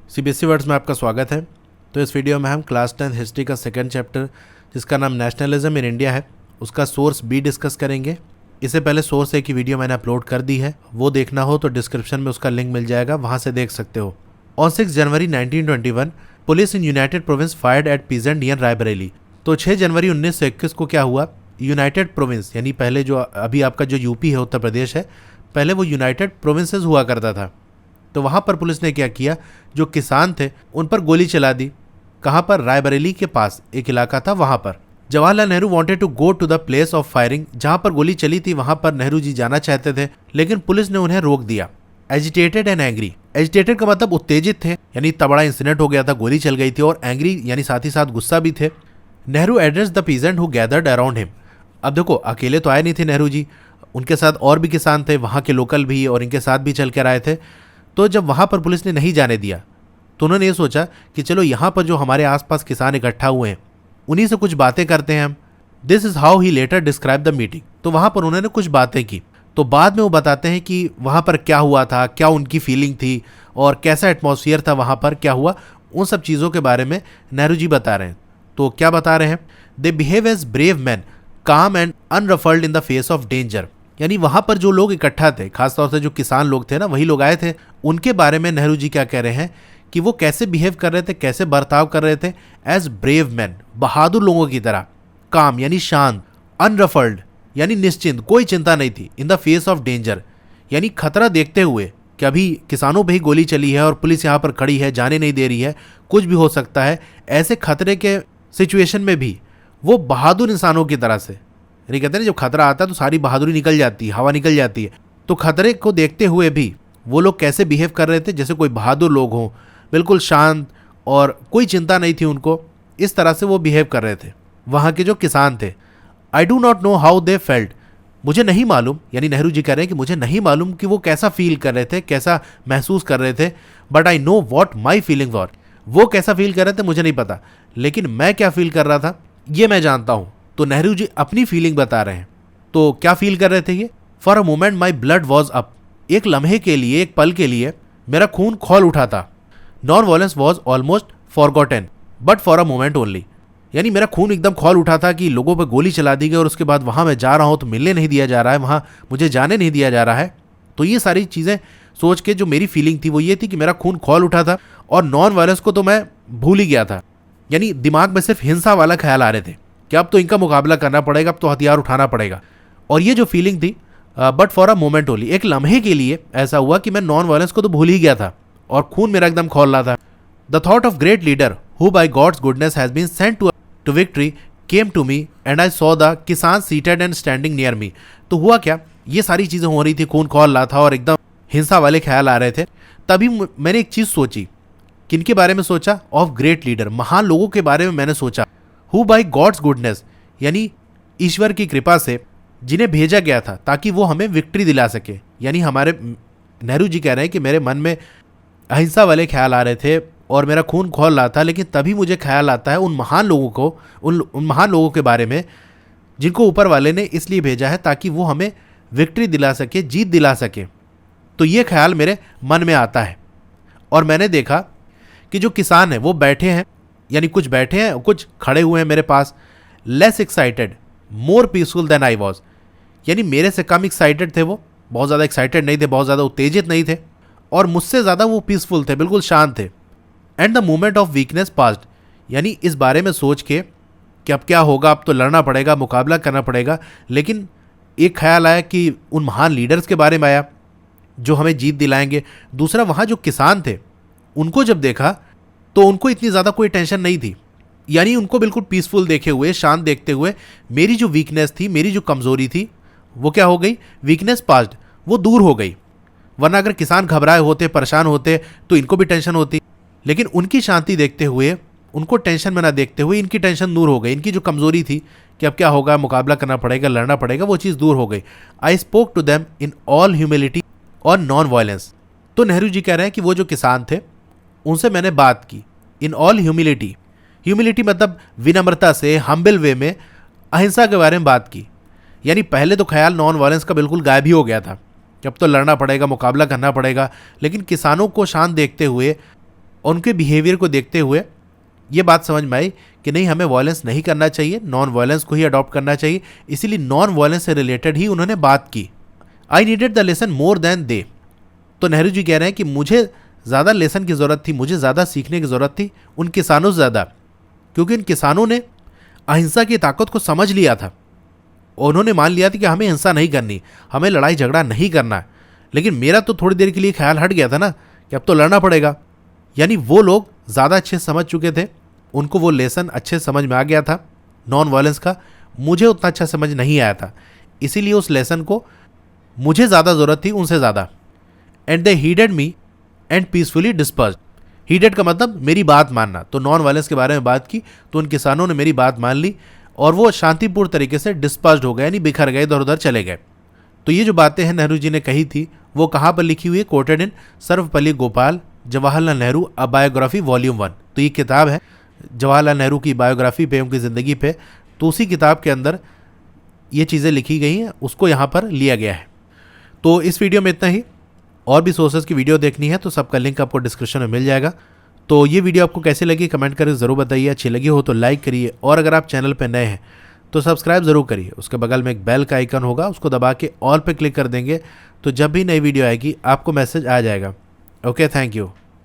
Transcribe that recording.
CBSE words में आपका स्वागत है। तो इस वीडियो में हम क्लास 10 हिस्ट्री का सेकंड चैप्टर जिसका नाम नेशनलिज्म इन इंडिया है उसका सोर्स बी डिस्कस करेंगे। इससे पहले सोर्स ए की वीडियो मैंने अपलोड कर दी है, वो देखना हो तो डिस्क्रिप्शन में उसका लिंक मिल जाएगा, वहाँ से देख सकते हो। On 6 January 1921 police in United province fired eight peasant near Raebareli. तो 6 जनवरी 1921 को क्या हुआ, यूनाइटेड प्रोविंस यानी पहले जो अभी आपका जो यूपी है, उत्तर प्रदेश है, पहले वो यूनाइटेड प्रोविंसेस हुआ करता था। तो वहाँ पर पुलिस ने क्या किया, जो किसान थे उन पर गोली चला दी। कहाँ पर? रायबरेली के पास एक इलाका था वहाँ पर। Jawaharlal Nehru wanted to go to the place of firing, जहाँ पर गोली चली थी वहाँ पर नेहरू जी जाना चाहते थे, लेकिन पुलिस ने उन्हें रोक दिया। एजिटेटेड एंड एंग्री, एजिटेटेड का मतलब उत्तेजित थे, यानी इतना बड़ा इंसिडेंट हो गया था, गोली चल गई थी, और एंग्री यानी साथ ही साथ गुस्सा भी थे। Nehru address the peasant who gathered around him. अब देखो, अकेले तो आए नहीं थे नेहरू जी, उनके साथ और भी किसान थे, वहाँ के लोकल भी, और इनके साथ भी चल कर आए थे। तो जब वहाँ पर पुलिस ने नहीं जाने दिया तो उन्होंने ये सोचा कि चलो यहाँ पर जो हमारे आसपास किसान इकट्ठा हुए हैं उन्हीं से कुछ बातें करते हैं हम। This is how he later describe the meeting. तो वहाँ पर उन्होंने कुछ बातें की, तो बाद में वो बताते हैं कि वहाँ पर क्या हुआ था, क्या उनकी फीलिंग थी और कैसा एटमॉस्फेयर था वहाँ पर, क्या हुआ, उन सब चीज़ों के बारे में नेहरू जी बता रहे हैं। तो क्या बता रहे हैं? They behave as brave man calm and unruffled in the face of danger. यानी वहाँ पर जो लोग इकट्ठा थे, खासतौर से जो किसान लोग थे ना, वही लोग आए थे, उनके बारे में नेहरू जी क्या कह रहे हैं कि वो कैसे बिहेव कर रहे थे, कैसे बर्ताव कर रहे थे, एज ब्रेव मैन, बहादुर लोगों की तरह, काम यानी शांत, अनरफल्ड यानी निश्चिंत, कोई चिंता नहीं थी, इन द फेस ऑफ डेंजर यानी खतरा देखते हुए कि अभी किसानों पे ही गोली चली है और पुलिस यहाँ पर खड़ी है, जाने नहीं दे रही है, कुछ भी हो सकता है, ऐसे खतरे के सिचुएशन में भी वो बहादुर इंसानों की तरह से, यानी कहते हैं जब खतरा आता है तो सारी बहादुरी निकल जाती है, हवा निकल जाती है, तो खतरे को देखते हुए भी वो लोग कैसे बिहेव कर रहे थे, जैसे कोई बहादुर लोग हों, बिल्कुल शांत और कोई चिंता नहीं थी उनको, इस तरह से वो बिहेव कर रहे थे वहाँ के जो किसान थे। I do not know how they felt, मुझे नहीं मालूम, यानी नेहरू जी कह रहे हैं कि मुझे नहीं मालूम कि वो कैसा फील कर रहे थे, कैसा महसूस कर रहे थे, but I know what my feeling were. वो कैसा फील कर रहे थे मुझे नहीं पता, लेकिन मैं क्या फील कर रहा था ये मैं जानता हूँ। तो नेहरू जी अपनी फीलिंग बता रहे हैं। तो क्या फील कर रहे थे ये? For a moment my blood was up, एक लम्हे के लिए, एक पल के लिए मेरा खून खौल उठा था। Non violence was almost forgotten but for a moment only, यानी मेरा खून एकदम खौल उठा था कि लोगों पर गोली चला दी गई और उसके बाद वहाँ मैं जा रहा हूँ तो मिलने नहीं दिया जा रहा है, वहाँ मुझे जाने नहीं दिया जा रहा है। तो ये सारी चीज़ें सोच के जो मेरी फीलिंग थी वो ये थी कि मेरा खून खौल उठा था, और नॉन वायलेंस को तो मैं भूल ही गया था, यानी दिमाग में सिर्फ हिंसा वाला ख्याल आ रहे थे कि अब तो इनका मुकाबला करना पड़ेगा, अब तो हथियार उठाना पड़ेगा। और ये जो फीलिंग थी, but for a moment only, एक लम्हे के लिए ऐसा हुआ कि मैं नॉन वायलेंस को तो भूल ही गया था और खून मेरा एकदम खौल रहा था। The thought of great leader who by God's goodness has been sent to victory came to me and I saw the kisan seated and standing near me. तो हुआ क्या, ये सारी चीज़ें हो रही थी, खून खौल रहा था और एकदम हिंसा वाले ख्याल आ रहे थे। तभी मैंने एक चीज़ सोची, किनके बारे में सोचा? ऑफ ग्रेट लीडर, महान लोगों के बारे में मैंने सोचा। हु बाई गॉड्स गुडनेस, यानी ईश्वर की कृपा से जिन्हें भेजा गया था ताकि वो हमें विक्ट्री दिला सके। यानी हमारे नेहरू जी कह रहे हैं कि मेरे मन में अहिंसा वाले ख्याल आ रहे थे और मेरा खून खौल रहा था, लेकिन तभी मुझे ख्याल आता है उन महान लोगों को, उन महान लोगों के बारे में जिनको ऊपर वाले ने इसलिए भेजा है ताकि वो हमें विक्ट्री दिला सके, जीत दिला सके। तो ये ख्याल मेरे मन में आता है। और मैंने देखा कि जो किसान हैं वो बैठे हैं, यानी कुछ बैठे हैं, कुछ खड़े हुए हैं मेरे पास। Less excited more peaceful than I was, यानी मेरे से कम एक्साइटेड थे वो, बहुत ज़्यादा एक्साइटेड नहीं थे, बहुत ज़्यादा उत्तेजित नहीं थे, और मुझसे ज़्यादा वो पीसफुल थे, बिल्कुल शांत थे। And the moment of weakness passed, यानी इस बारे में सोच के कि अब क्या होगा, अब तो लड़ना पड़ेगा, मुकाबला करना पड़ेगा, लेकिन एक ख्याल आया कि उन महान लीडर्स के बारे में आया जो हमें जीत दिलाएंगे। दूसरा, वहाँ जो किसान थे उनको जब देखा तो उनको इतनी ज़्यादा कोई टेंशन नहीं थी, यानी उनको बिल्कुल पीसफुल देखे हुए, शांत देखते हुए मेरी जो वीकनेस थी, मेरी जो कमज़ोरी थी, वो क्या हो गई? वीकनेस पास्ड, वो दूर हो गई। वरना अगर किसान घबराए होते, परेशान होते तो इनको भी टेंशन होती, लेकिन उनकी शांति देखते हुए, उनको टेंशन में ना देखते हुए इनकी टेंशन दूर हो गई। इनकी जो कमज़ोरी थी कि अब क्या होगा, मुकाबला करना पड़ेगा, लड़ना पड़ेगा, वो चीज़ दूर हो गई। I spoke to them in all humility और नॉन वायलेंस। तो नेहरू जी कह रहे हैं कि वो जो किसान थे उनसे मैंने बात की इन ऑल ह्यूमिलिटी, ह्यूमिलिटी मतलब विनम्रता से, हम्बल वे में अहिंसा के बारे में बात की। यानी पहले तो ख्याल नॉन वायलेंस का बिल्कुल गायब ही हो गया था, अब तो लड़ना पड़ेगा, मुकाबला करना पड़ेगा, लेकिन किसानों को शांत देखते हुए उनके बिहेवियर को देखते हुए ये बात समझ में आई कि नहीं, हमें वायलेंस नहीं करना चाहिए, नॉन वायलेंस को ही अडॉप्ट करना चाहिए। इसीलिए नॉन वायलेंस से रिलेटेड ही उन्होंने बात की। I needed the lesson more than they. तो नेहरू जी कह रहे हैं कि मुझे ज़्यादा लेसन की ज़रूरत थी, मुझे ज़्यादा सीखने की ज़रूरत थी उन किसानों से ज़्यादा, क्योंकि उन किसानों ने अहिंसा की ताकत को समझ लिया था। उन्होंने मान लिया था कि हमें हिंसा नहीं करनी, हमें लड़ाई झगड़ा नहीं करना। लेकिन मेरा तो थोड़ी देर के लिए ख्याल हट गया था ना कि अब तो लड़ना पड़ेगा। यानी वो लोग ज़्यादा अच्छे समझ चुके थे, उनको वो लेसन अच्छे समझ में आ गया था नॉन वायलेंस का, मुझे उतना अच्छा समझ नहीं आया था। इसीलिए उस लेसन को मुझे ज़्यादा ज़रूरत थी उनसे ज़्यादा। And they heeded me and peacefully disperse. Heeded का मतलब मेरी बात मानना। तो नॉन वायलेंस के बारे में बात की तो उन किसानों ने मेरी बात मान ली और वो शांतिपूर्ण तरीके से डिस्पर्स्ड हो गए, यानी बिखर गए, इधर उधर चले गए। तो ये जो बातें हैं नेहरू जी ने कही थी वो कहाँ पर लिखी हुई है? Quoted in Sarvepalli Gopal Jawaharlal Nehru a biography volume 1। तो ये किताब है जवाहरलाल नेहरू की बायोग्राफी पे, उनकी ज़िंदगी पे। तो उसी किताब के अंदर ये चीज़ें लिखी गई हैं, उसको यहाँ पर लिया गया है। तो इस वीडियो में इतना ही। और भी सोर्सेज की वीडियो देखनी है तो सबका लिंक आपको डिस्क्रिप्शन में मिल जाएगा। तो ये वीडियो आपको कैसी लगी कमेंट करके ज़रूर बताइए। अच्छी लगी हो तो लाइक करिए, और अगर आप चैनल पर नए हैं तो सब्सक्राइब ज़रूर करिए। उसके बगल में एक बेल का आइकन होगा, उसको दबा के ऑल पे क्लिक कर देंगे तो जब भी नई वीडियो आएगी आपको मैसेज आ जाएगा। Okay, thank you.